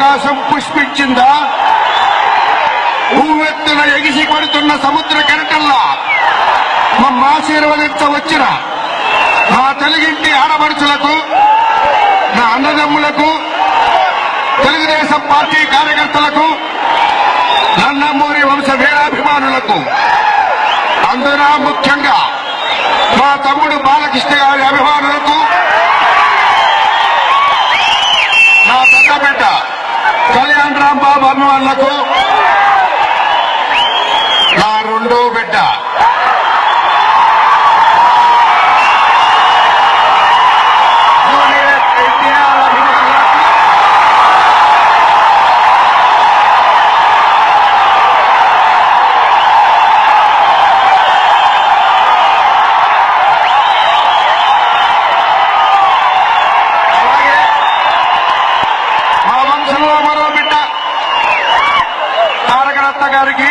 ఆకాశం పుష్పించిందా? ఊవెత్తున ఎగిసి పడుతున్న సముద్ర కెరటల్లా మమ్మ ఆశీర్వదించవచ్చిన నా తెలుగింటి ఆడపడుచులకు, నా అన్నదమ్ములకు, తెలుగుదేశం పార్టీ కార్యకర్తలకు, నందమూరి వంశ వీరాభిమానులకు, అందున ముఖ్యంగా మా తమ్ముడు బాలకృష్ణ గారి అభిమానులకు, నా పెద్ద బిడ్డ కళ్యాణ్ రామ్ బాబు అభిమానులకు, నా రెండో బిడ్డ ఎన్టీఆర్ అభిమానులకు, అలాగే మా వంశంలో మరో బిడ్డ తారక రత్న గారికి,